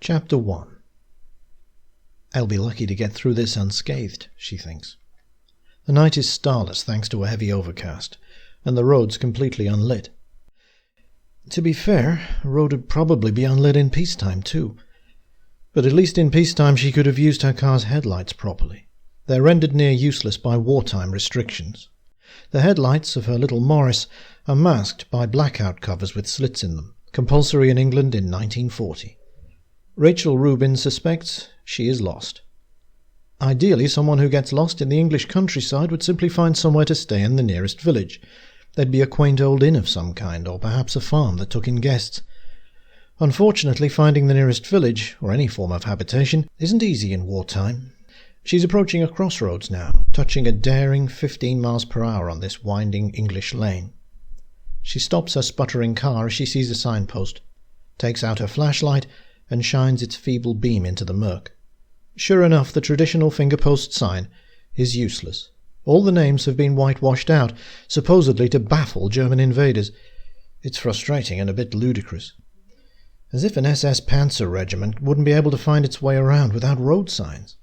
Chapter 1. I'll be lucky to get through this unscathed, she thinks. The night is starless thanks to a heavy overcast, and the road's completely unlit. To be fair, the road would probably be unlit in peacetime too. But at least in peacetime she could have used her car's headlights properly. They're rendered near useless by wartime restrictions. The headlights of her little Morris are masked by blackout covers with slits in them, compulsory in England in 1940. Rachel Rubin suspects she is lost. Ideally, someone who gets lost in the English countryside would simply find somewhere to stay in the nearest village. There'd be a quaint old inn of some kind, or perhaps a farm that took in guests. Unfortunately, finding the nearest village, or any form of habitation, isn't easy in wartime. She's approaching a crossroads now, touching a daring 15 miles per hour on this winding English lane. She stops her sputtering car as she sees a signpost, takes out her flashlight, and shines its feeble beam into the murk. Sure enough, the traditional fingerpost sign is useless. All the names have been whitewashed out, supposedly to baffle German invaders. It's frustrating and a bit ludicrous. As if an SS Panzer regiment wouldn't be able to find its way around without road signs.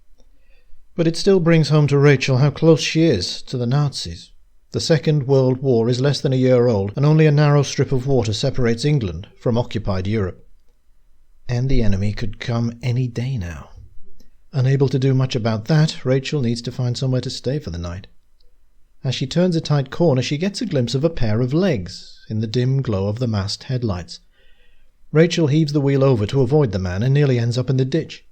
But it still brings home to Rachel how close she is to the Nazis. The Second World War is less than a year old, and only a narrow strip of water separates England from occupied Europe. And the enemy could come any day now. Unable to do much about that, Rachel needs to find somewhere to stay for the night. As she turns a tight corner, she gets a glimpse of a pair of legs in the dim glow of the masked headlights. Rachel heaves the wheel over to avoid the man and nearly ends up in the ditch.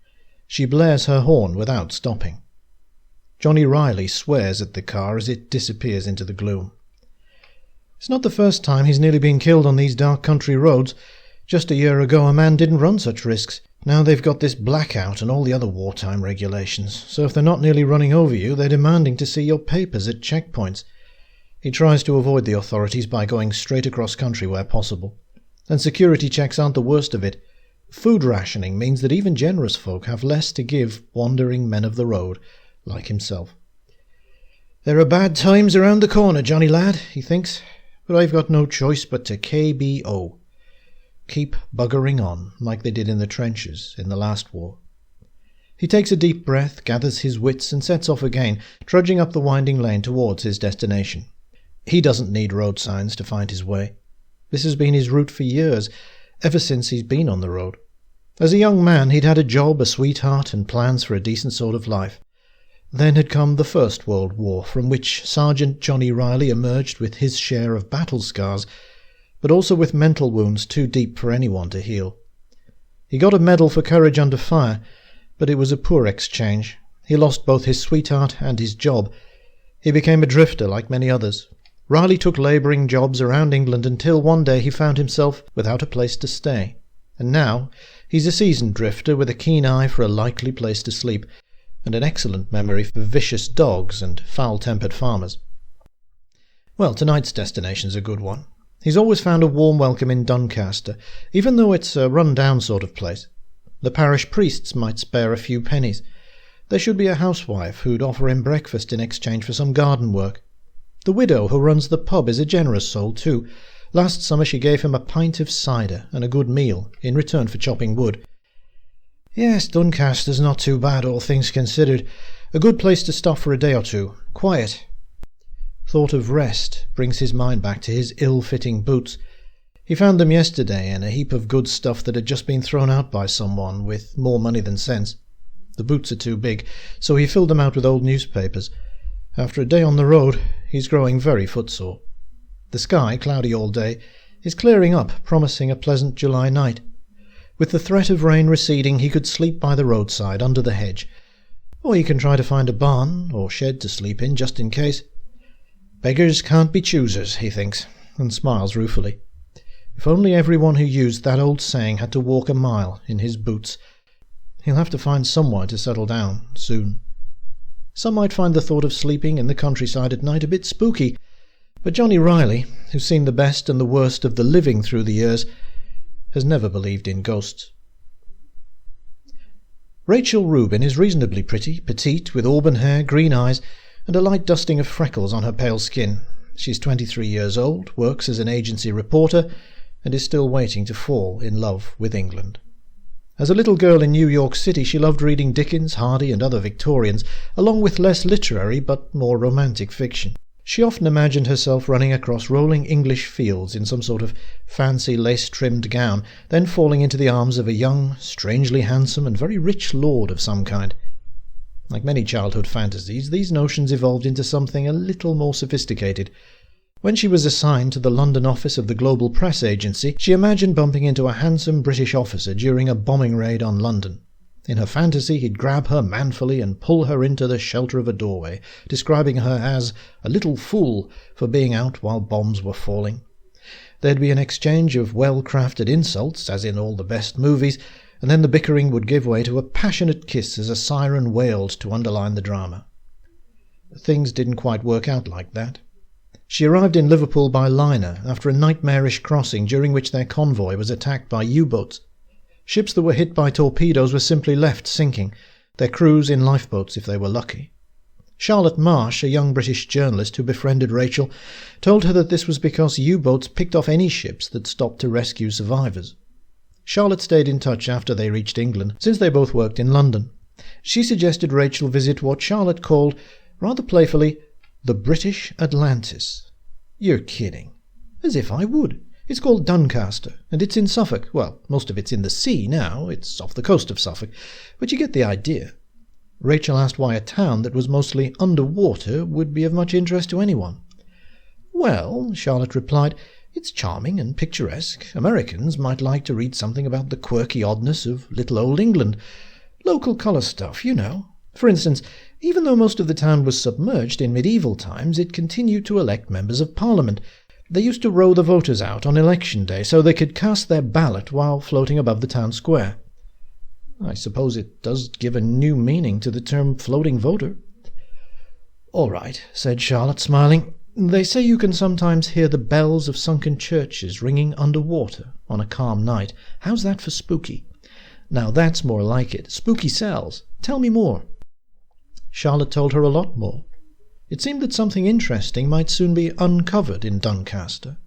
She blares her horn without stopping. Johnny Riley swears at the car as it disappears into the gloom. It's not the first time he's nearly been killed on these dark country roads. Just a year ago a man didn't run such risks. Now they've got this blackout and all the other wartime regulations, so if they're not nearly running over you, they're demanding to see your papers at checkpoints. He tries to avoid the authorities by going straight across country where possible. And security checks aren't the worst of it. Food rationing means that even generous folk have less to give wandering men of the road, like himself. There are bad times around the corner, Johnny lad, he thinks, but I've got no choice but to KBO. Keep buggering on, like they did in the trenches in the last war. He takes a deep breath, gathers his wits, and sets off again, trudging up the winding lane towards his destination. He doesn't need road signs to find his way. This has been his route for years, ever since he's been on the road. As a young man, he'd had a job, a sweetheart, and plans for a decent sort of life. Then had come the First World War, from which Sergeant Johnny Riley emerged with his share of battle scars, but also with mental wounds too deep for anyone to heal. He got a medal for courage under fire, but it was a poor exchange. He lost both his sweetheart and his job. He became a drifter like many others. Riley took labouring jobs around England until one day he found himself without a place to stay. And now he's a seasoned drifter with a keen eye for a likely place to sleep, and an excellent memory for vicious dogs and foul-tempered farmers. Well, tonight's destination's a good one. He's always found a warm welcome in Doncaster, even though it's a run-down sort of place. The parish priests might spare a few pennies. There should be a housewife who'd offer him breakfast in exchange for some garden work. The widow who runs the pub is a generous soul too. Last summer she gave him a pint of cider and a good meal in return for chopping wood. Yes, Doncaster's not too bad, all things considered. A good place to stop for a day or two. Quiet. Thought of rest brings his mind back to his ill-fitting boots. He found them yesterday in a heap of good stuff that had just been thrown out by someone with more money than sense. The boots are too big, so he filled them out with old newspapers. After a day on the road, he's growing very footsore. The sky, cloudy all day, is clearing up, promising a pleasant July night. With the threat of rain receding, he could sleep by the roadside under the hedge, or he can try to find a barn or shed to sleep in just in case. Beggars can't be choosers, he thinks, and smiles ruefully. If only everyone who used that old saying had to walk a mile in his boots. He'll have to find somewhere to settle down soon. Some might find the thought of sleeping in the countryside at night a bit spooky, but Johnny Riley, who's seen the best and the worst of the living through the years, has never believed in ghosts. Rachel Rubin is reasonably pretty, petite, with auburn hair, green eyes, and a light dusting of freckles on her pale skin. She's 23 years old, works as an agency reporter, and is still waiting to fall in love with England. As a little girl in New York City, she loved reading Dickens, Hardy, and other Victorians, along with less literary but more romantic fiction. She often imagined herself running across rolling English fields in some sort of fancy lace-trimmed gown, then falling into the arms of a young, strangely handsome, and very rich lord of some kind. Like many childhood fantasies, these notions evolved into something a little more sophisticated. When she was assigned to the London office of the Global Press Agency, she imagined bumping into a handsome British officer during a bombing raid on London. In her fantasy, he'd grab her manfully and pull her into the shelter of a doorway, describing her as a little fool for being out while bombs were falling. There'd be an exchange of well-crafted insults, as in all the best movies, and then the bickering would give way to a passionate kiss as a siren wailed to underline the drama. Things didn't quite work out like that. She arrived in Liverpool by liner after a nightmarish crossing during which their convoy was attacked by U-boats. Ships that were hit by torpedoes were simply left sinking, their crews in lifeboats if they were lucky. Charlotte Marsh, a young British journalist who befriended Rachel, told her that this was because U-boats picked off any ships that stopped to rescue survivors. Charlotte stayed in touch after they reached England, since they both worked in London. She suggested Rachel visit what Charlotte called, rather playfully, the British Atlantis. You're kidding. As if I would. It's called Doncaster, and it's in Suffolk. Well, most of it's in the sea now. It's off the coast of Suffolk. But you get the idea. Rachel asked why a town that was mostly underwater would be of much interest to anyone. Well, Charlotte replied, it's charming and picturesque. Americans might like to read something about the quirky oddness of little old England. Local colour stuff, you know. For instance, even though most of the town was submerged in medieval times, it continued to elect members of Parliament. They used to row the voters out on election day so they could cast their ballot while floating above the town square. I suppose it does give a new meaning to the term floating voter. All right, said Charlotte, smiling. They say you can sometimes hear the bells of sunken churches ringing underwater on a calm night. How's that for spooky? Now that's more like it. Spooky sells. Tell me more. Charlotte told her a lot more. It seemed that something interesting might soon be uncovered in Doncaster.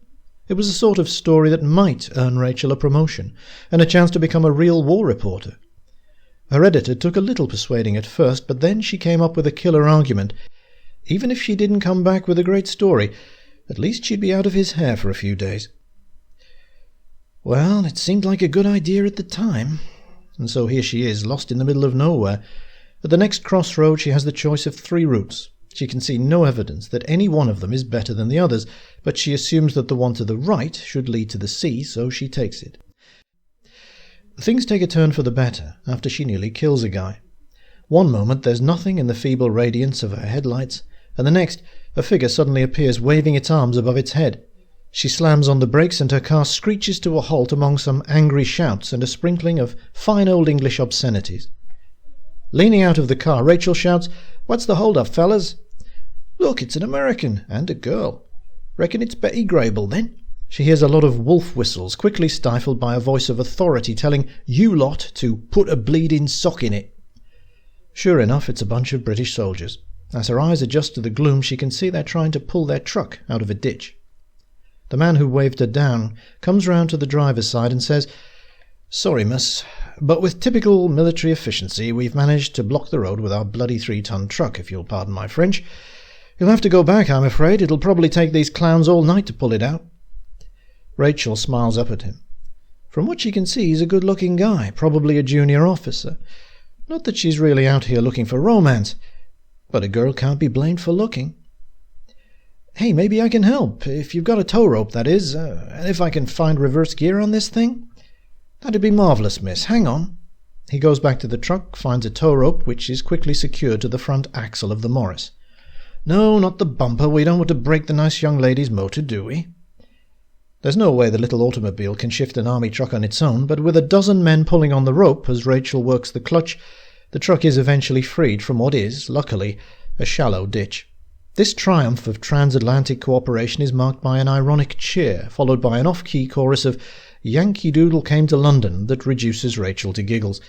It was the sort of story that might earn Rachel a promotion and a chance to become a real war reporter. Her editor took a little persuading at first, but then she came up with a killer argument. Even if she didn't come back with a great story, at least she'd be out of his hair for a few days. Well, it seemed like a good idea at the time. And so here she is, lost in the middle of nowhere. At the next crossroad she has the choice of 3 routes. She can see no evidence that any one of them is better than the others, but she assumes that the one to the right should lead to the sea, so she takes it. Things take a turn for the better after she nearly kills a guy. One moment there's nothing in the feeble radiance of her headlights, and the next a figure suddenly appears waving its arms above its head. She slams on the brakes and her car screeches to a halt among some angry shouts and a sprinkling of fine old English obscenities. Leaning out of the car, Rachel shouts, "What's the hold-up, fellas?" "Look, it's an American, and a girl. Reckon it's Betty Grable, then?" She hears a lot of wolf whistles, quickly stifled by a voice of authority telling you lot to put a bleeding sock in it. Sure enough, it's a bunch of British soldiers. As her eyes adjust to the gloom, she can see they're trying to pull their truck out of a ditch. The man who waved her down comes round to the driver's side and says, "Sorry, miss, but with typical military efficiency we've managed to block the road with our bloody 3-ton truck, if you'll pardon my French. You'll have to go back, I'm afraid. It'll probably take these clowns all night to pull it out." Rachel smiles up at him. From what she can see, he's a good-looking guy, probably a junior officer. Not that she's really out here looking for romance, but a girl can't be blamed for looking. "Hey, maybe I can help, if you've got a tow rope, that is, and if I can find reverse gear on this thing." "That'd be marvellous, miss. Hang on." He goes back to the truck, finds a tow rope, which is quickly secured to the front axle of the Morris. "No, not the bumper. We don't want to break the nice young lady's motor, do we?" There's no way the little automobile can shift an army truck on its own, but with a dozen men pulling on the rope as Rachel works the clutch, the truck is eventually freed from what is, luckily, a shallow ditch. This triumph of transatlantic cooperation is marked by an ironic cheer, followed by an off-key chorus of "Yankee Doodle came to London" that reduces Rachel to giggles.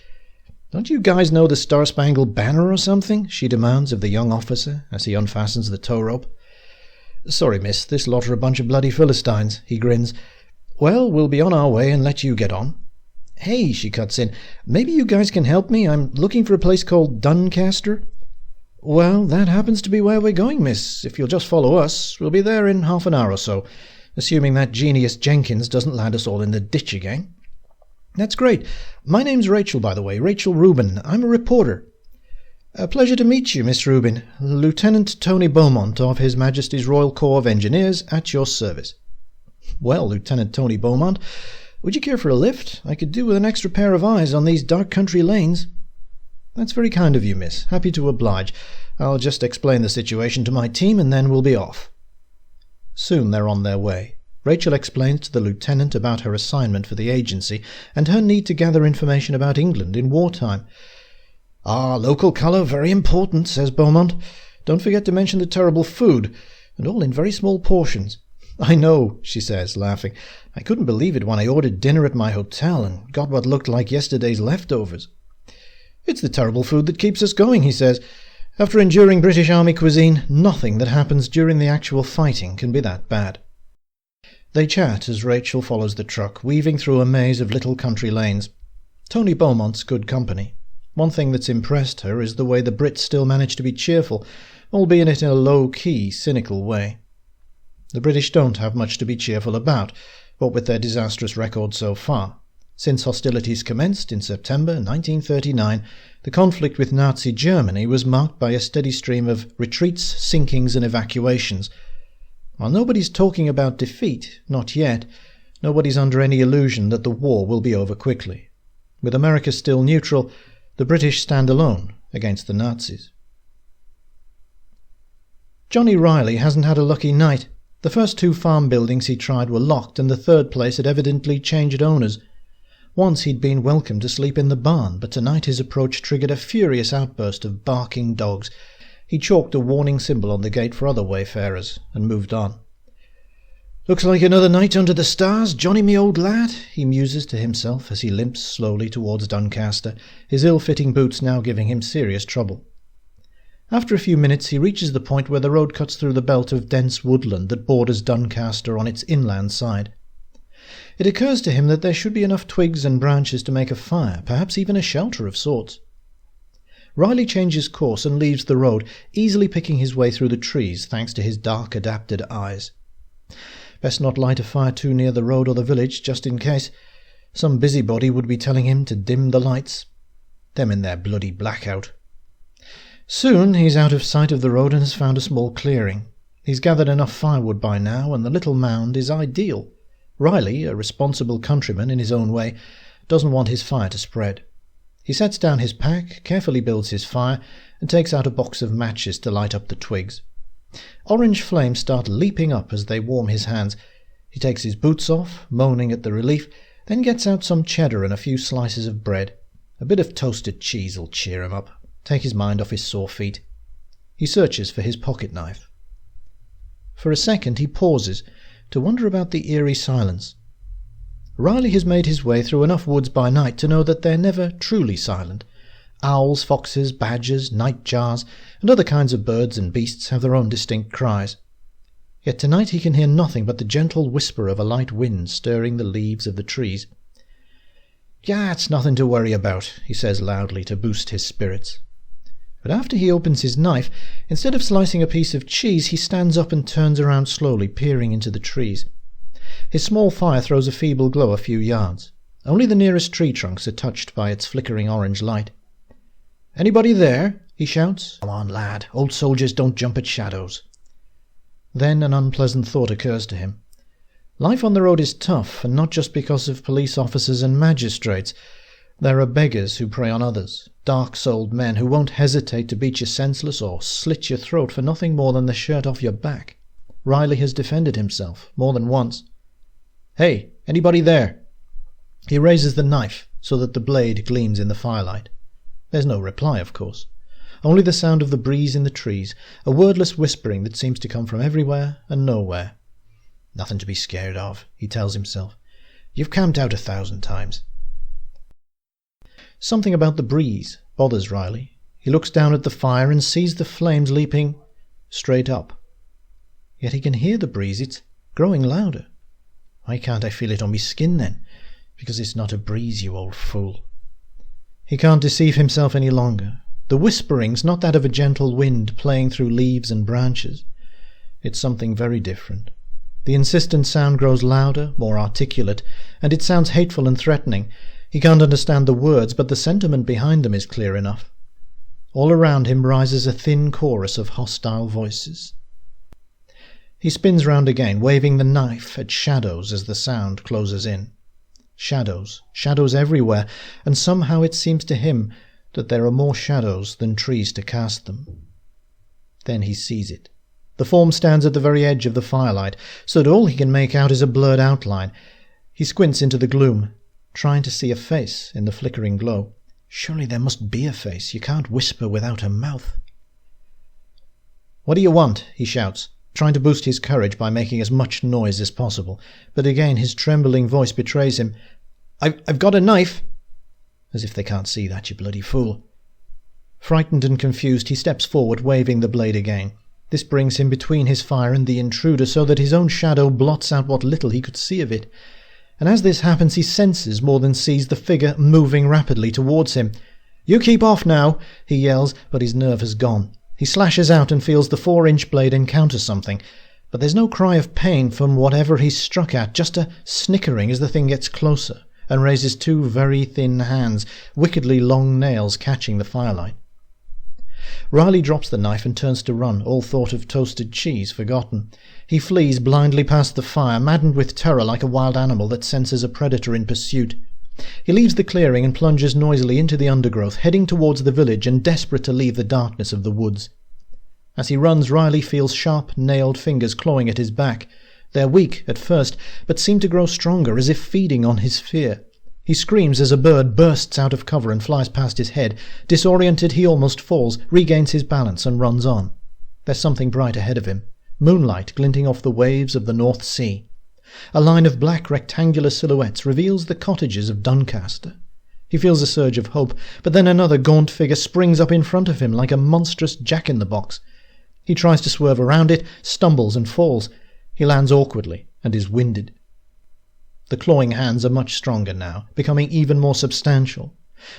"Don't you guys know the Star-Spangled Banner or something?" she demands of the young officer as he unfastens the tow rope. "Sorry, miss, this lot are a bunch of bloody Philistines," he grins. "Well, we'll be on our way and let you get on." "Hey," she cuts in, "maybe you guys can help me. I'm looking for a place called Doncaster." "Well, that happens to be where we're going, miss. If you'll just follow us, we'll be there in half an hour or so, assuming that genius Jenkins doesn't land us all in the ditch again." "That's great. My name's Rachel, by the way, Rachel Rubin. I'm a reporter." "A pleasure to meet you, Miss Rubin. Lieutenant Tony Beaumont of His Majesty's Royal Corps of Engineers, at your service." "Well, Lieutenant Tony Beaumont, would you care for a lift? I could do with an extra pair of eyes on these dark country lanes." "That's very kind of you, miss. Happy to oblige. I'll just explain the situation to my team and then we'll be off." Soon they're on their way. Rachel explains to the lieutenant about her assignment for the agency and her need to gather information about England in wartime. "Ah, local colour, very important," says Beaumont. "Don't forget to mention the terrible food, and all in very small portions." "I know," she says, laughing. "I couldn't believe it when I ordered dinner at my hotel and got what looked like yesterday's leftovers." "It's the terrible food that keeps us going," he says. "After enduring British Army cuisine, nothing that happens during the actual fighting can be that bad." They chat as Rachel follows the truck, weaving through a maze of little country lanes. Tony Beaumont's good company. One thing that's impressed her is the way the Brits still manage to be cheerful, albeit in a low-key, cynical way. The British don't have much to be cheerful about, what with their disastrous record so far. Since hostilities commenced in September 1939, the conflict with Nazi Germany was marked by a steady stream of retreats, sinkings and evacuations. While nobody's talking about defeat, not yet, nobody's under any illusion that the war will be over quickly. With America still neutral, the British stand alone against the Nazis. Johnny Riley hasn't had a lucky night. The first 2 farm buildings he tried were locked, and the third place had evidently changed owners. Once he'd been welcome to sleep in the barn, but tonight his approach triggered a furious outburst of barking dogs. He chalked a warning symbol on the gate for other wayfarers, and moved on. "Looks like another night under the stars, Johnny, me old lad," he muses to himself as he limps slowly towards Doncaster, his ill-fitting boots now giving him serious trouble. After a few minutes he reaches the point where the road cuts through the belt of dense woodland that borders Doncaster on its inland side. It occurs to him that there should be enough twigs and branches to make a fire, perhaps even a shelter of sorts. Riley changes course and leaves the road, easily picking his way through the trees thanks to his dark-adapted eyes. Best not light a fire too near the road or the village, just in case. Some busybody would be telling him to dim the lights. Them in their bloody blackout. Soon he's out of sight of the road and has found a small clearing. He's gathered enough firewood by now, and the little mound is ideal. Riley, a responsible countryman in his own way, doesn't want his fire to spread. He sets down his pack, carefully builds his fire, and takes out a box of matches to light up the twigs. Orange flames start leaping up as they warm his hands. He takes his boots off, moaning at the relief, then gets out some cheddar and a few slices of bread. A bit of toasted cheese will cheer him up, take his mind off his sore feet. He searches for his pocket-knife. For a second he pauses, to wonder about the eerie silence. Riley has made his way through enough woods by night to know that they're never truly silent. Owls, foxes, badgers, nightjars, and other kinds of birds and beasts have their own distinct cries. Yet tonight he can hear nothing but the gentle whisper of a light wind stirring the leaves of the trees. "Yeah, it's nothing to worry about," he says loudly to boost his spirits. But after he opens his knife, instead of slicing a piece of cheese, he stands up and turns around slowly, peering into the trees. His small fire throws a feeble glow a few yards. Only the nearest tree trunks are touched by its flickering orange light. "Anybody there?" he shouts. "Come on, lad. Old soldiers don't jump at shadows." Then an unpleasant thought occurs to him. Life on the road is tough, and not just because of police officers and magistrates. There are beggars who prey on others, dark-souled men who won't hesitate to beat you senseless or slit your throat for nothing more than the shirt off your back. Riley has defended himself, more than once. "Hey, anybody there?" He raises the knife so that the blade gleams in the firelight. There's no reply, of course. Only the sound of the breeze in the trees, a wordless whispering that seems to come from everywhere and nowhere. "Nothing to be scared of," he tells himself. "You've camped out 1,000 times." Something about the breeze bothers Riley. He looks down at the fire and sees the flames leaping straight up. Yet he can hear the breeze. It's growing louder. Why can't I feel it on me skin then? Because it's not a breeze, you old fool. He can't deceive himself any longer. The whispering's not that of a gentle wind playing through leaves and branches. It's something very different. The insistent sound grows louder, more articulate, and it sounds hateful and threatening. He can't understand the words, but the sentiment behind them is clear enough. All around him rises a thin chorus of hostile voices. He spins round again, waving the knife at shadows as the sound closes in. Shadows everywhere, and somehow it seems to him that there are more shadows than trees to cast them. Then he sees it. The form stands at the very edge of the firelight, so that all he can make out is a blurred outline. He squints into the gloom, trying to see a face in the flickering glow. Surely there must be a face. You can't whisper without a mouth. "What do you want?" he shouts, trying to boost his courage by making as much noise as possible. But again his trembling voice betrays him. I've got a knife." "As if they can't see that, you bloody fool." Frightened and confused, he steps forward, waving the blade again. This brings him between his fire and the intruder, so that his own shadow blots out what little he could see of it. And as this happens, he senses more than sees the figure moving rapidly towards him. "You keep off now," he yells, but his nerve has gone. He slashes out and feels the 4-inch blade encounter something, but there's no cry of pain from whatever he's struck at, just a snickering as the thing gets closer and raises 2 very thin hands, wickedly long nails catching the firelight. Riley drops the knife and turns to run, all thought of toasted cheese forgotten. He flees blindly past the fire, maddened with terror like a wild animal that senses a predator in pursuit. He leaves the clearing and plunges noisily into the undergrowth, heading towards the village and desperate to leave the darkness of the woods. As he runs, Riley feels sharp, nailed fingers clawing at his back. They're weak at first, but seem to grow stronger, as if feeding on his fear. He screams as a bird bursts out of cover and flies past his head. Disoriented, he almost falls, regains his balance and runs on. There's something bright ahead of him, moonlight glinting off the waves of the North Sea. A line of black rectangular silhouettes reveals the cottages of Doncaster. He feels a surge of hope, but then another gaunt figure springs up in front of him like a monstrous jack-in-the-box. He tries to swerve around it, stumbles and falls. He lands awkwardly and is winded. The clawing hands are much stronger now, becoming even more substantial.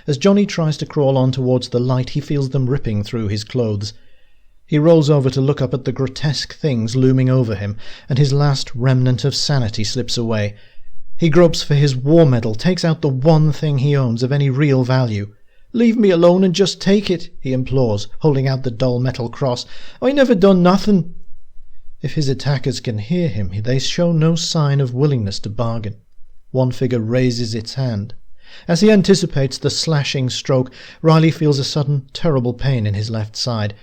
As Johnny tries to crawl on towards the light, he feels them ripping through his clothes. He rolls over to look up at the grotesque things looming over him, and his last remnant of sanity slips away. He gropes for his war medal, takes out the one thing he owns of any real value. "Leave me alone and just take it," he implores, holding out the dull metal cross. "I never done nothing." If his attackers can hear him, they show no sign of willingness to bargain. One figure raises its hand. As he anticipates the slashing stroke, Riley feels a sudden, terrible pain in his left side.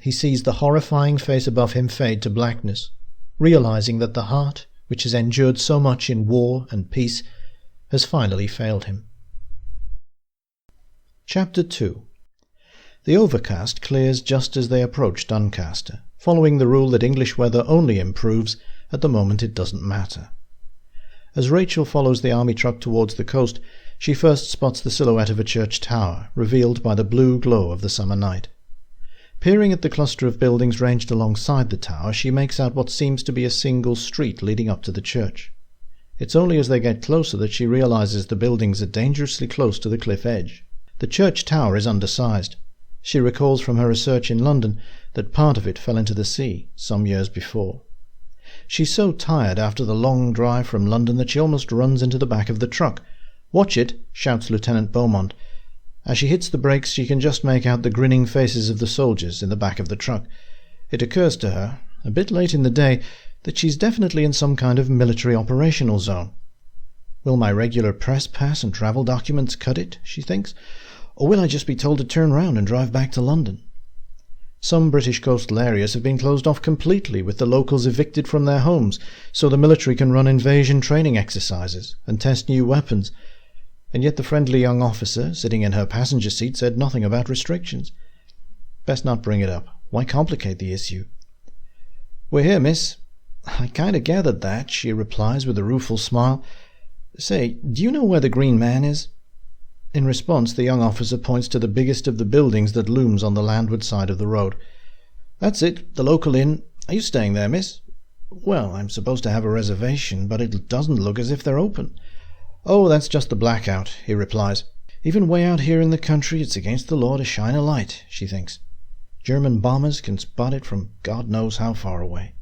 He sees the horrifying face above him fade to blackness, realizing that the heart, which has endured so much in war and peace, has finally failed him. Chapter 2. The overcast clears just as they approach Doncaster, following the rule that English weather only improves at the moment it doesn't matter. As Rachel follows the army truck towards the coast, she first spots the silhouette of a church tower, revealed by the blue glow of the summer night. Peering at the cluster of buildings ranged alongside the tower, she makes out what seems to be a single street leading up to the church. It's only as they get closer that she realizes the buildings are dangerously close to the cliff edge. The church tower is undersized. She recalls from her research in London that part of it fell into the sea some years before. She's so tired after the long drive from London that she almost runs into the back of the truck. "Watch it!" shouts Lieutenant Beaumont. As she hits the brakes, she can just make out the grinning faces of the soldiers in the back of the truck. It occurs to her, a bit late in the day, that she's definitely in some kind of military operational zone. "Will my regular press pass and travel documents cut it?" she thinks. "Or will I just be told to turn round and drive back to London?" Some British coastal areas have been closed off completely, with the locals evicted from their homes, so the military can run invasion training exercises and test new weapons. And yet the friendly young officer sitting in her passenger seat said nothing about restrictions. Best not bring it up. Why complicate the issue? "We're here, miss." "I kind of gathered that," she replies with a rueful smile. "Say, do you know where the Green Man is?" In response, the young officer points to the biggest of the buildings that looms on the landward side of the road. "That's it, the local inn. Are you staying there, miss?" "Well, I'm supposed to have a reservation, but it doesn't look as if they're open." "Oh, that's just the blackout," he replies. "Even way out here in the country, it's against the law to shine a light," she thinks. "German bombers can spot it from God knows how far away."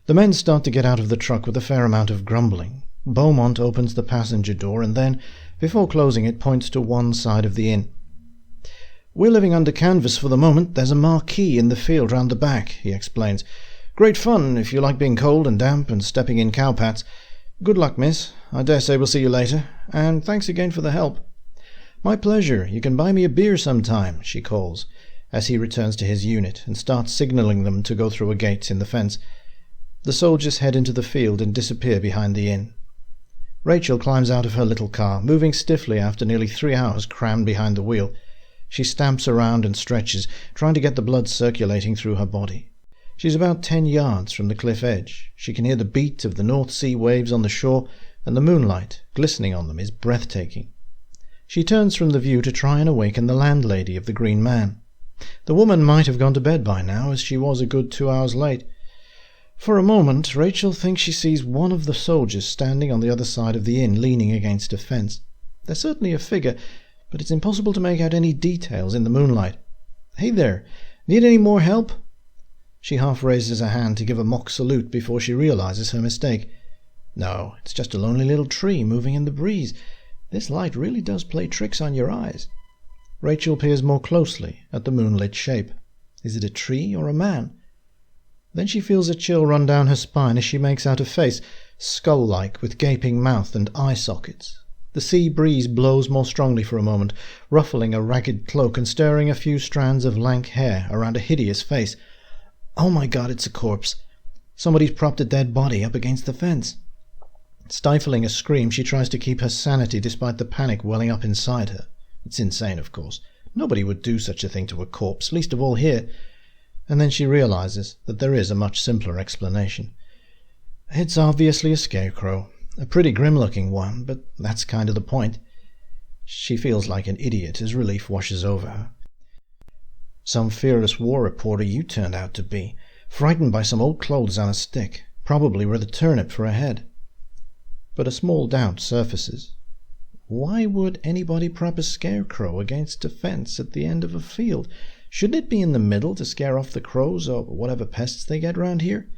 The men start to get out of the truck with a fair amount of grumbling. Beaumont opens the passenger door and then, before closing it, points to one side of the inn. "We're living under canvas for the moment. There's a marquee in the field round the back," he explains. "Great fun if you like being cold and damp and stepping in cowpats. Good luck, miss. I dare say we'll see you later. And thanks again for the help." "My pleasure. You can buy me a beer sometime," she calls, as he returns to his unit and starts signalling them to go through a gate in the fence. The soldiers head into the field and disappear behind the inn. Rachel climbs out of her little car, moving stiffly after nearly 3 hours crammed behind the wheel. She stamps around and stretches, trying to get the blood circulating through her body. She's about 10 yards from the cliff edge. She can hear the beat of the North Sea waves on the shore, and the moonlight, glistening on them, is breathtaking. She turns from the view to try and awaken the landlady of the Green Man. The woman might have gone to bed by now, as she was a good 2 hours late. For a moment, Rachel thinks she sees one of the soldiers standing on the other side of the inn, leaning against a fence. There's certainly a figure, but it's impossible to make out any details in the moonlight. "Hey there, need any more help?" She half raises a hand to give a mock salute before she realizes her mistake. No, it's just a lonely little tree moving in the breeze. This light really does play tricks on your eyes. Rachel peers more closely at the moonlit shape. Is it a tree or a man? Then she feels a chill run down her spine as she makes out a face, skull-like, with gaping mouth and eye sockets. The sea breeze blows more strongly for a moment, ruffling a ragged cloak and stirring a few strands of lank hair around a hideous face. Oh my God, it's a corpse. Somebody's propped a dead body up against the fence. Stifling a scream, she tries to keep her sanity despite the panic welling up inside her. It's insane, of course. Nobody would do such a thing to a corpse, least of all here. And then she realizes that there is a much simpler explanation. It's obviously a scarecrow, a pretty grim-looking one, but that's kind of the point. She feels like an idiot as relief washes over her. Some fearless war reporter you turned out to be, frightened by some old clothes on a stick, probably with a turnip for a head. But a small doubt surfaces. Why would anybody prop a scarecrow against a fence at the end of a field? Shouldn't it be in the middle to scare off the crows or whatever pests they get round here?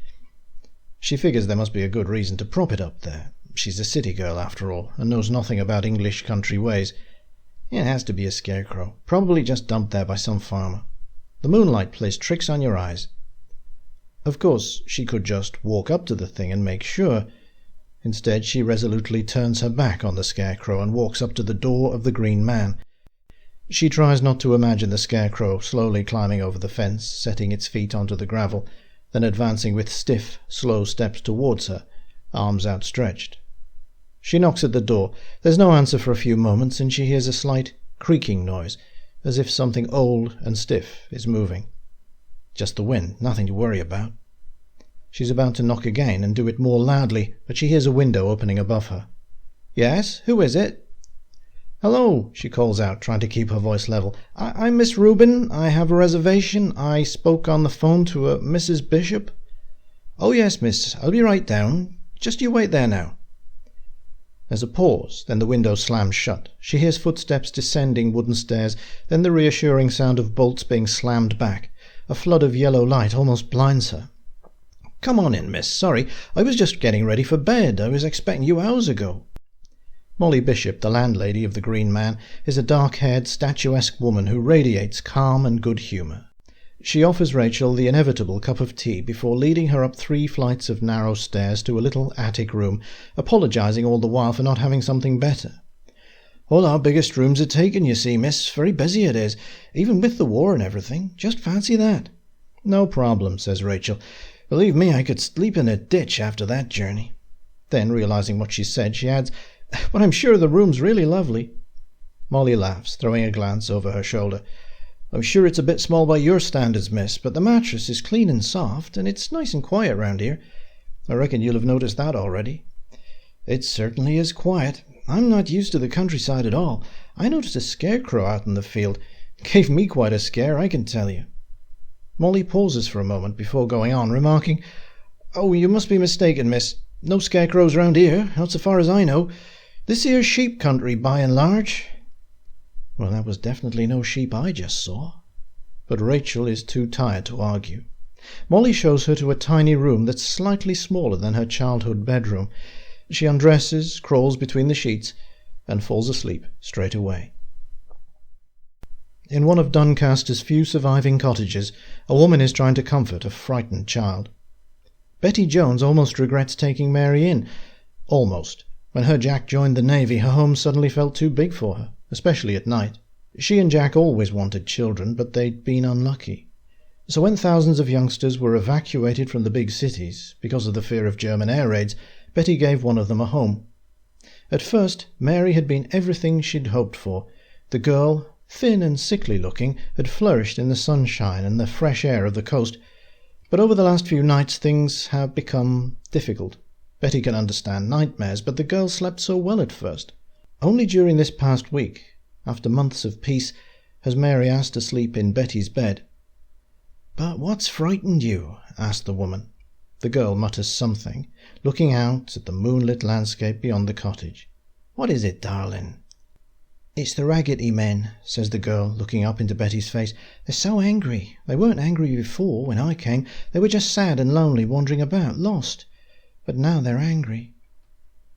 She figures there must be a good reason to prop it up there. She's a city girl, after all, and knows nothing about English country ways. It has to be a scarecrow, probably just dumped there by some farmer. The moonlight plays tricks on your eyes. Of course, she could just walk up to the thing and make sure. Instead, she resolutely turns her back on the scarecrow and walks up to the door of the Green Man. She tries not to imagine the scarecrow slowly climbing over the fence, setting its feet onto the gravel, then advancing with stiff, slow steps towards her, arms outstretched. She knocks at the door. There's no answer for a few moments, and she hears a slight creaking noise, as if something old and stiff is moving. Just the wind, nothing to worry about. She's about to knock again and do it more loudly, but she hears a window opening above her. "Yes, who is it?" "Hello," she calls out, trying to keep her voice level. I'm Miss Rubin. I have a reservation. I spoke on the phone to a Mrs. Bishop." "Oh yes, miss. I'll be right down. Just you wait there now." There's a pause, then the window slams shut. She hears footsteps descending wooden stairs, then the reassuring sound of bolts being slammed back. A flood of yellow light almost blinds her. "Come on in, miss. Sorry, I was just getting ready for bed. I was expecting you hours ago." Molly Bishop, the landlady of the Green Man, is a dark-haired, statuesque woman who radiates calm and good humour. She offers Rachel the inevitable cup of tea before leading her up 3 flights of narrow stairs to a little attic room, apologizing all the while for not having something better. "All our biggest rooms are taken, you see, miss. Very busy it is, even with the war and everything. Just fancy that." "No problem," says Rachel. "Believe me, I could sleep in a ditch after that journey." Then, realizing what she said, she adds, "But I'm sure the room's really lovely." Molly laughs, throwing a glance over her shoulder. "I'm sure it's a bit small by your standards, miss, but the mattress is clean and soft, and it's nice and quiet round here. I reckon you'll have noticed that already." "It certainly is quiet. I'm not used to the countryside at all. I noticed a scarecrow out in the field. Gave me quite a scare, I can tell you." Molly pauses for a moment before going on, remarking, "Oh, you must be mistaken, miss. No scarecrows round here, not so far as I know. This here's sheep country by and large." Well, that was definitely no sheep I just saw. But Rachel is too tired to argue. Molly shows her to a tiny room that's slightly smaller than her childhood bedroom. She undresses, crawls between the sheets, and falls asleep straight away. In one of Doncaster's few surviving cottages, a woman is trying to comfort a frightened child. Betty Jones almost regrets taking Mary in. Almost. When her Jack joined the Navy, her home suddenly felt too big for her, especially at night. She and Jack always wanted children, but they'd been unlucky. So when thousands of youngsters were evacuated from the big cities because of the fear of German air raids, Betty gave one of them a home. At first, Mary had been everything she'd hoped for. The girl, thin and sickly-looking, had flourished in the sunshine and the fresh air of the coast. But over the last few nights things have become difficult. Betty can understand nightmares, but the girl slept so well at first. Only during this past week, after months of peace, has Mary asked to sleep in Betty's bed. "But what's frightened you?" asked the woman. The girl mutters something, looking out at the moonlit landscape beyond the cottage. "What is it, darling?" "It's the Raggedy Men," says the girl, looking up into Betty's face. "They're so angry. They weren't angry before, when I came. They were just sad and lonely, wandering about, lost. But now they're angry."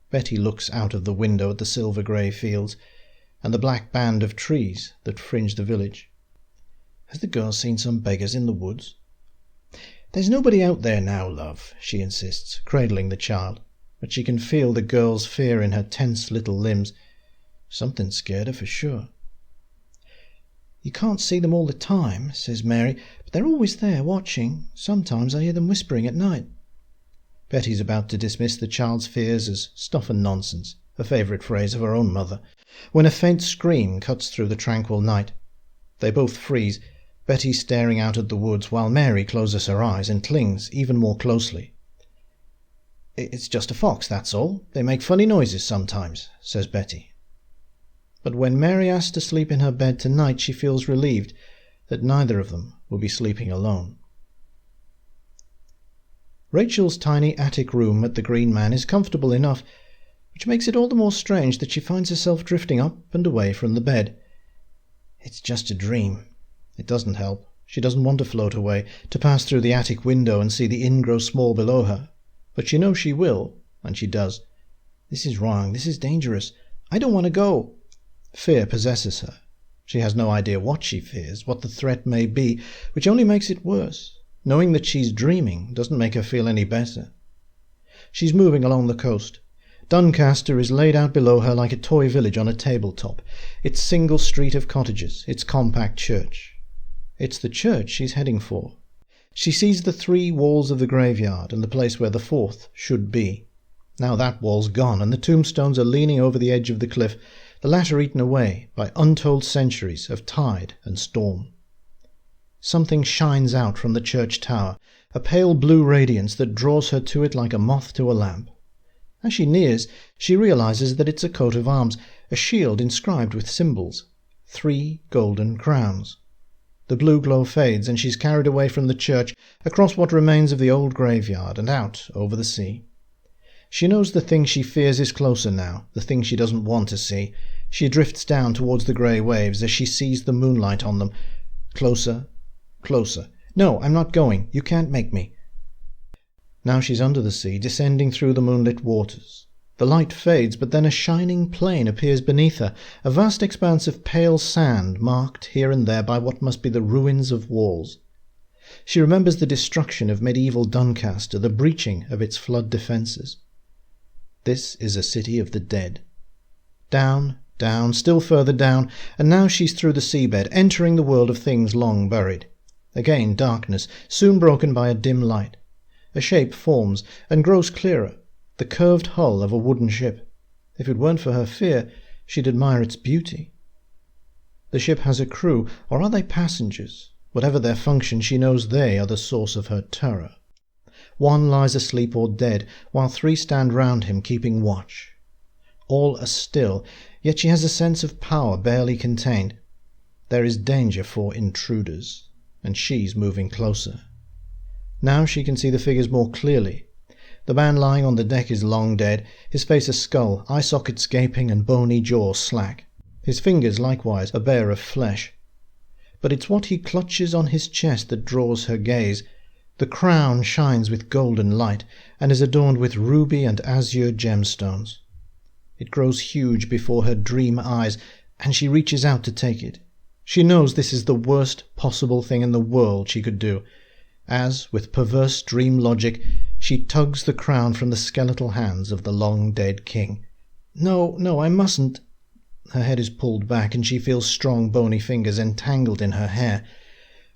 Betty looks out of the window at the silver-grey fields and the black band of trees that fringe the village. Has the girl seen some beggars in the woods? "There's nobody out there now, love," she insists, cradling the child, but she can feel the girl's fear in her tense little limbs. Something scared her for sure. "You can't see them all the time," says Mary, "but they're always there, watching. Sometimes I hear them whispering at night." Betty's about to dismiss the child's fears as stuff and nonsense, a favourite phrase of her own mother, when a faint scream cuts through the tranquil night. They both freeze, Betty staring out at the woods, while Mary closes her eyes and clings even more closely. "It's just a fox, that's all. They make funny noises sometimes," says Betty. But when Mary asks to sleep in her bed tonight, she feels relieved that neither of them will be sleeping alone. Rachel's tiny attic room at the Green Man is comfortable enough, which makes it all the more strange that she finds herself drifting up and away from the bed. It's just a dream. It doesn't help. She doesn't want to float away, to pass through the attic window and see the inn grow small below her. But she knows she will, and she does. This is wrong. This is dangerous. I don't want to go. Fear possesses her. She has no idea what she fears, what the threat may be, which only makes it worse. Knowing that she's dreaming doesn't make her feel any better. She's moving along the coast. Doncaster is laid out below her like a toy village on a tabletop, its single street of cottages, its compact church. It's the church she's heading for. She sees the 3 walls of the graveyard and the place where the 4th should be. Now that wall's gone, and the tombstones are leaning over the edge of the cliff, the latter eaten away by untold centuries of tide and storm. Something shines out from the church tower, a pale blue radiance that draws her to it like a moth to a lamp. As she nears, she realizes that it's a coat of arms, a shield inscribed with symbols, 3 golden crowns. The blue glow fades, and she's carried away from the church, across what remains of the old graveyard, and out over the sea. She knows the thing she fears is closer now, the thing she doesn't want to see. She drifts down towards the grey waves as she sees the moonlight on them. Closer, closer. "No, I'm not going. You can't make me." Now she's under the sea, descending through the moonlit waters. The light fades, but then a shining plain appears beneath her, a vast expanse of pale sand marked here and there by what must be the ruins of walls. She remembers the destruction of medieval Doncaster, the breaching of its flood defences. This is a city of the dead. Down, down, still further down, and now she's through the seabed, entering the world of things long buried. Again darkness, soon broken by a dim light. A shape forms and grows clearer, the curved hull of a wooden ship. If it weren't for her fear, she'd admire its beauty. The ship has a crew, or are they passengers? Whatever their function, she knows they are the source of her terror. One lies asleep or dead, while 3 stand round him keeping watch. All are still, yet she has a sense of power barely contained. There is danger for intruders, and she's moving closer. Now she can see the figures more clearly. The man lying on the deck is long dead, his face a skull, eye sockets gaping and bony jaw slack. His fingers likewise are bare of flesh. But it's what he clutches on his chest that draws her gaze. The crown shines with golden light and is adorned with ruby and azure gemstones. It grows huge before her dream eyes, and she reaches out to take it. She knows this is the worst possible thing in the world she could do, as, with perverse dream logic, she tugs the crown from the skeletal hands of the long-dead king. "No, no, I mustn't." Her head is pulled back, and she feels strong, bony fingers entangled in her hair.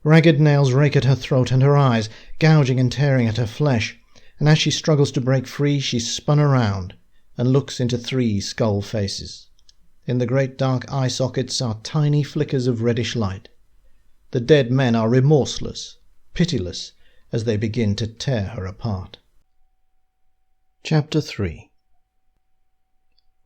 Ragged nails rake at her throat and her eyes, gouging and tearing at her flesh, and as she struggles to break free, she's spun around and looks into 3 skull faces. In the great dark eye sockets are tiny flickers of reddish light. The dead men are remorseless, pitiless, as they begin to tear her apart. Chapter 3.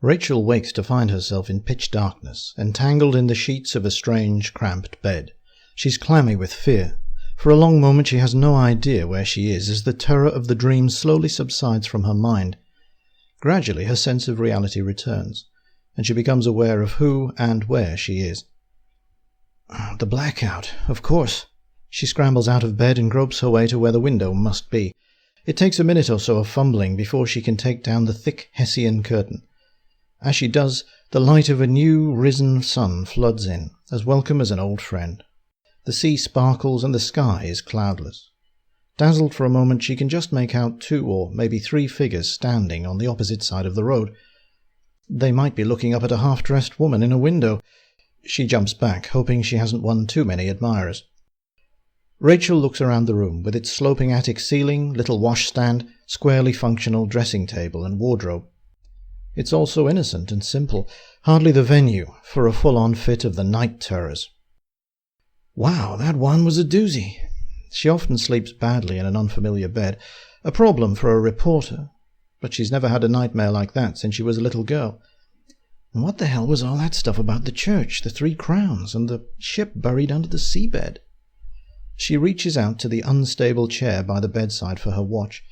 Rachel wakes to find herself in pitch darkness, entangled in the sheets of a strange, cramped bed. She's clammy with fear. For a long moment she has no idea where she is, as the terror of the dream slowly subsides from her mind. Gradually her sense of reality returns, and she becomes aware of who and where she is. The blackout, of course. She scrambles out of bed and gropes her way to where the window must be. It takes a minute or so of fumbling before she can take down the thick Hessian curtain. As she does, the light of a new risen sun floods in, as welcome as an old friend. The sea sparkles and the sky is cloudless. Dazzled for a moment, she can just make out 2 or maybe 3 figures standing on the opposite side of the road. They might be looking up at a half-dressed woman in a window. She jumps back, hoping she hasn't won too many admirers. Rachel looks around the room, with its sloping attic ceiling, little washstand, squarely functional dressing table and wardrobe. It's all so innocent and simple, hardly the venue for a full-on fit of the night terrors. Wow, that one was a doozy. She often sleeps badly in an unfamiliar bed, a problem for a reporter, but she's never had a nightmare like that since she was a little girl. And what the hell was all that stuff about the church, the 3 crowns, and the ship buried under the seabed? She reaches out to the unstable chair by the bedside for her watch.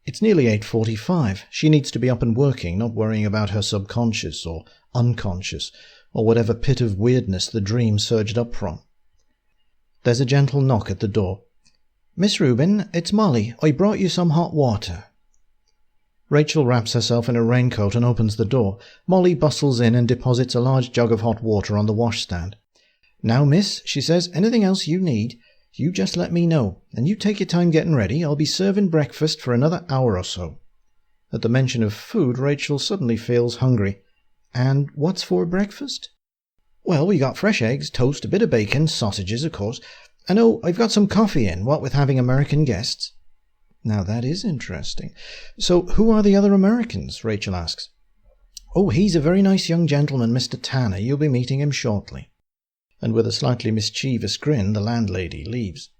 It's nearly 8:45. She needs to be up and working, not worrying about her subconscious or unconscious, or whatever pit of weirdness the dream surged up from. There's a gentle knock at the door. "Miss Rubin, it's Molly. I brought you some hot water." Rachel wraps herself in a raincoat and opens the door. Molly bustles in and deposits a large jug of hot water on the washstand. "Now, miss," she says, "anything else you need, you just let me know, and you take your time getting ready. I'll be serving breakfast for another hour or so." At the mention of food, Rachel suddenly feels hungry. "And what's for breakfast?" "Well, we got fresh eggs, toast, a bit of bacon, sausages, of course. And oh, I've got some coffee in, what with having American guests." Now that is interesting. "So who are the other Americans?" Rachel asks. "Oh, he's a very nice young gentleman, Mr. Tanner. You'll be meeting him shortly." And with a slightly mischievous grin, the landlady leaves.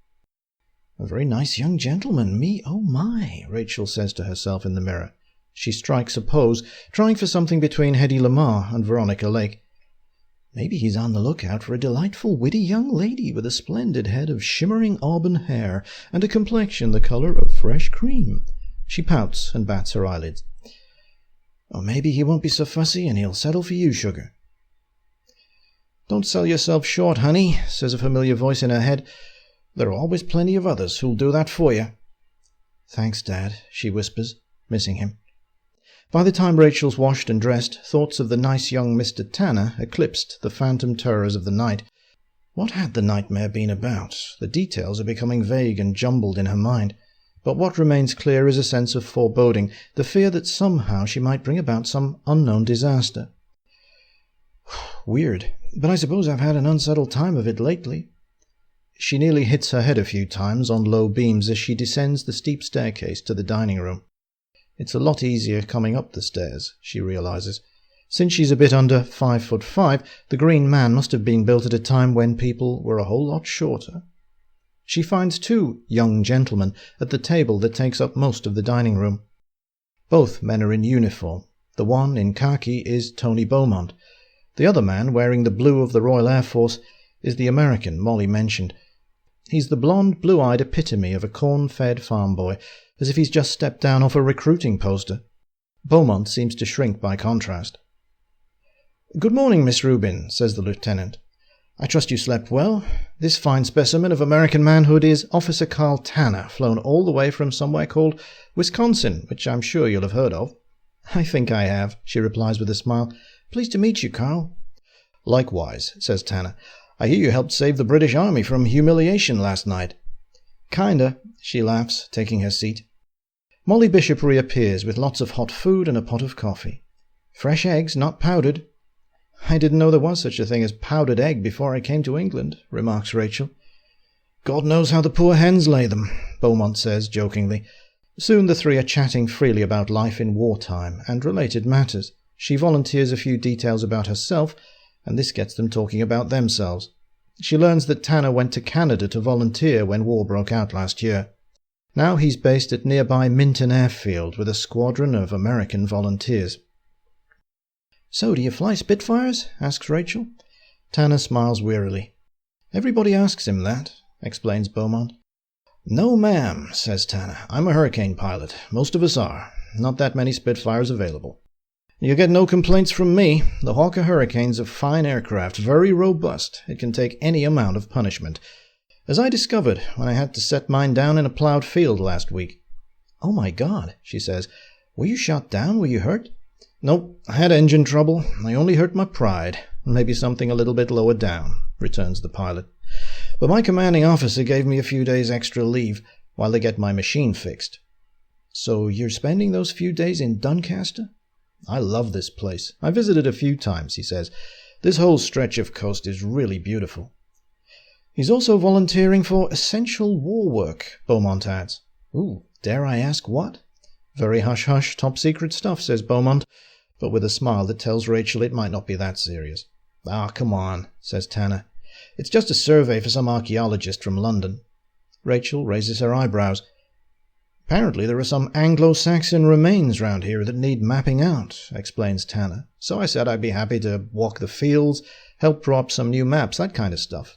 "A very nice young gentleman, me, oh my," Rachel says to herself in the mirror. She strikes a pose, trying for something between Hedy Lamarr and Veronica Lake. Maybe he's on the lookout for a delightful, witty young lady with a splendid head of shimmering auburn hair and a complexion the colour of fresh cream. She pouts and bats her eyelids. Or maybe he won't be so fussy and he'll settle for you, sugar. "Don't sell yourself short, honey," says a familiar voice in her head. "There are always plenty of others who'll do that for you." "Thanks, Dad," she whispers, missing him. By the time Rachel's washed and dressed, thoughts of the nice young Mr. Tanner eclipsed the phantom terrors of the night. What had the nightmare been about? The details are becoming vague and jumbled in her mind, but what remains clear is a sense of foreboding, the fear that somehow she might bring about some unknown disaster. Weird, but I suppose I've had an unsettled time of it lately. She nearly hits her head a few times on low beams as she descends the steep staircase to the dining room. It's a lot easier coming up the stairs, she realizes. Since she's a bit under 5'5", the Green Man must have been built at a time when people were a whole lot shorter. She finds 2 young gentlemen at the table that takes up most of the dining room. Both men are in uniform. The one in khaki is Tony Beaumont. The other man, wearing the blue of the Royal Air Force, is the American Molly mentioned. He's the blonde, blue-eyed epitome of a corn-fed farm boy, as if he's just stepped down off a recruiting poster. Beaumont seems to shrink by contrast. "Good morning, Miss Rubin," says the lieutenant. "I trust you slept well. This fine specimen of American manhood is Officer Carl Tanner, flown all the way from somewhere called Wisconsin, which I'm sure you'll have heard of." "I think I have," she replies with a smile. "Pleased to meet you, Carl." "Likewise," says Tanner. "I hear you helped save the British Army from humiliation last night." "Kinda," she laughs, taking her seat. Molly Bishop reappears with lots of hot food and a pot of coffee. "Fresh eggs, not powdered." "I didn't know there was such a thing as powdered egg before I came to England," remarks Rachel. "God knows how the poor hens lay them," Beaumont says jokingly. Soon the three are chatting freely about life in wartime and related matters. She volunteers a few details about herself, and this gets them talking about themselves. She learns that Tanner went to Canada to volunteer when war broke out last year. Now he's based at nearby Minton Airfield with a squadron of American volunteers. "So, do you fly Spitfires?" asks Rachel. Tanner smiles wearily. "Everybody asks him that," explains Beaumont. "No, ma'am," says Tanner. "I'm a Hurricane pilot. Most of us are. Not that many Spitfires available. You get no complaints from me. The Hawker Hurricane's a fine aircraft, very robust. It can take any amount of punishment. As I discovered when I had to set mine down in a ploughed field last week." "Oh my God," she says. "Were you shot down? Were you hurt?" "Nope, I had engine trouble. I only hurt my pride, and maybe something a little bit lower down," returns the pilot. "But my commanding officer gave me a few days extra leave while they get my machine fixed." "So you're spending those few days in Doncaster?" "I love this place. I visited a few times," he says. "This whole stretch of coast is really beautiful." "He's also volunteering for essential war work," Beaumont adds. "Ooh, dare I ask what?" "Very hush-hush, top-secret stuff," says Beaumont, but with a smile that tells Rachel it might not be that serious. "Ah, come on," says Tanner. "It's just a survey for some archaeologist from London." Rachel raises her eyebrows. "Apparently there are some Anglo-Saxon remains round here that need mapping out," explains Tanner. "So I said I'd be happy to walk the fields, help draw up some new maps, that kind of stuff."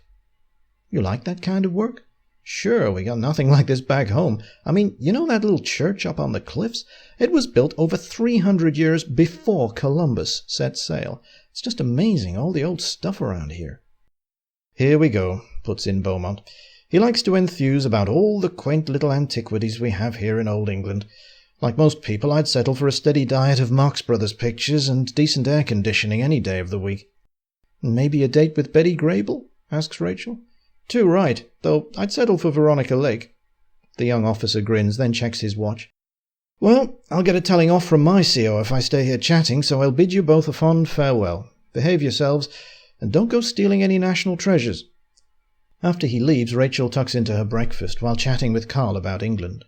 "You like that kind of work?" "Sure, we got nothing like this back home. I mean, you know that little church up on the cliffs? It was built over 300 years before Columbus set sail. It's just amazing, all the old stuff around here." "Here we go," puts in Beaumont. He likes to enthuse about all the quaint little antiquities we have here in Old England. Like most people, I'd settle for a steady diet of Marx Brothers pictures and decent air conditioning any day of the week." "Maybe a date with Betty Grable?" asks Rachel. "Too right, though I'd settle for Veronica Lake." The young officer grins, then checks his watch. "Well, I'll get a telling off from my CO if I stay here chatting, so I'll bid you both a fond farewell. Behave yourselves, and don't go stealing any national treasures." After he leaves, Rachel tucks into her breakfast while chatting with Carl about England.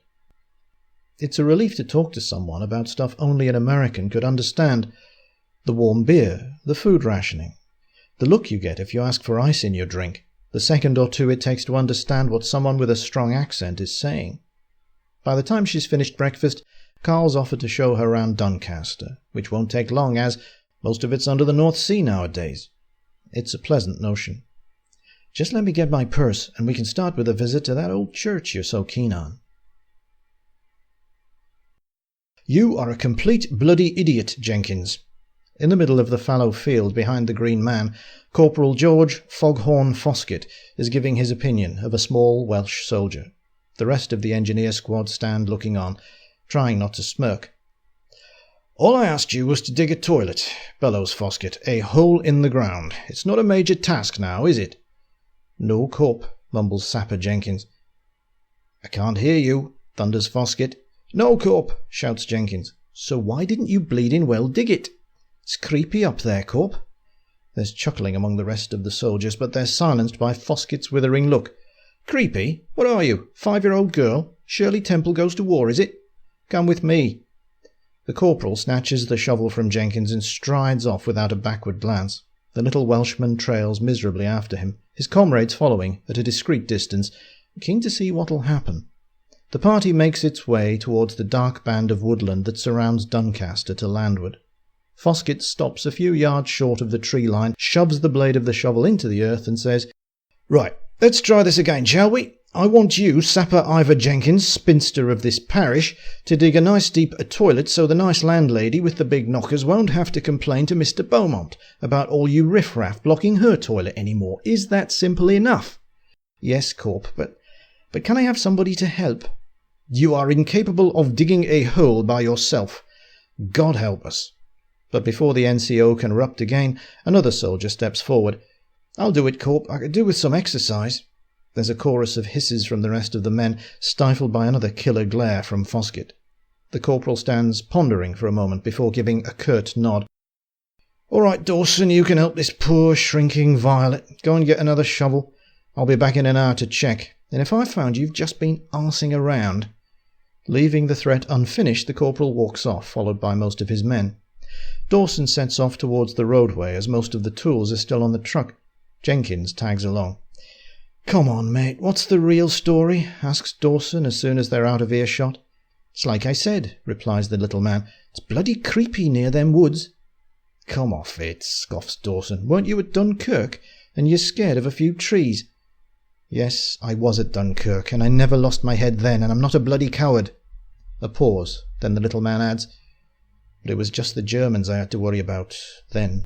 It's a relief to talk to someone about stuff only an American could understand. The warm beer, the food rationing, the look you get if you ask for ice in your drink, the second or two it takes to understand what someone with a strong accent is saying. By the time she's finished breakfast, Carl's offered to show her around Doncaster, which won't take long as most of it's under the North Sea nowadays. It's a pleasant notion. "Just let me get my purse, and we can start with a visit to that old church you're so keen on." "You are a complete bloody idiot, Jenkins." In the middle of the fallow field behind the Green Man, Corporal George Foghorn Foskett is giving his opinion of a small Welsh soldier. The rest of the engineer squad stand looking on, trying not to smirk. "All I asked you was to dig a toilet," bellows Foskett. "A hole in the ground. It's not a major task now, is it?" "No, Corp," mumbles Sapper Jenkins. "I can't hear you," thunders Foskett. "No, Corp," shouts Jenkins. "So why didn't you bleeding well dig it?" "It's creepy up there, Corp." There's chuckling among the rest of the soldiers, but they're silenced by Foskett's withering look. "Creepy? What are you, 5-year-old girl? Shirley Temple Goes to War, is it? Come with me." The corporal snatches the shovel from Jenkins and strides off without a backward glance. The little Welshman trails miserably after him, his comrades following at a discreet distance, keen to see what'll happen. The party makes its way towards the dark band of woodland that surrounds Doncaster to landward. Foskett stops a few yards short of the tree line, shoves the blade of the shovel into the earth and says, "Right, let's try this again, shall we? I want you, Sapper Ivor Jenkins, spinster of this parish, to dig a nice deep toilet so the nice landlady with the big knockers won't have to complain to Mr. Beaumont about all you riffraff blocking her toilet any more. Is that simple enough? Yes, Corp, but can I have somebody to help? You are incapable of digging a hole by yourself. God help us. But before the NCO can erupt again, another soldier steps forward. I'll do it, Corp. I could do with some exercise. There's a chorus of hisses from the rest of the men, stifled by another killer glare from Foskett. The corporal stands pondering for a moment before giving a curt nod. All right, Dawson, you can help this poor, shrinking Violet. Go and get another shovel. I'll be back in an hour to check, and if I found you've just been arsing around... Leaving the threat unfinished, the corporal walks off, followed by most of his men. Dawson sets off towards the roadway, as most of the tools are still on the truck. Jenkins tags along. "Come on, mate, what's the real story?" asks Dawson as soon as they're out of earshot. "It's like I said," replies the little man. "It's bloody creepy near them woods." "Come off it," scoffs Dawson. "Weren't you at Dunkirk, and you're scared of a few trees?" "Yes, I was at Dunkirk, and I never lost my head then, and I'm not a bloody coward." A pause, then the little man adds, "But it was just the Germans I had to worry about then."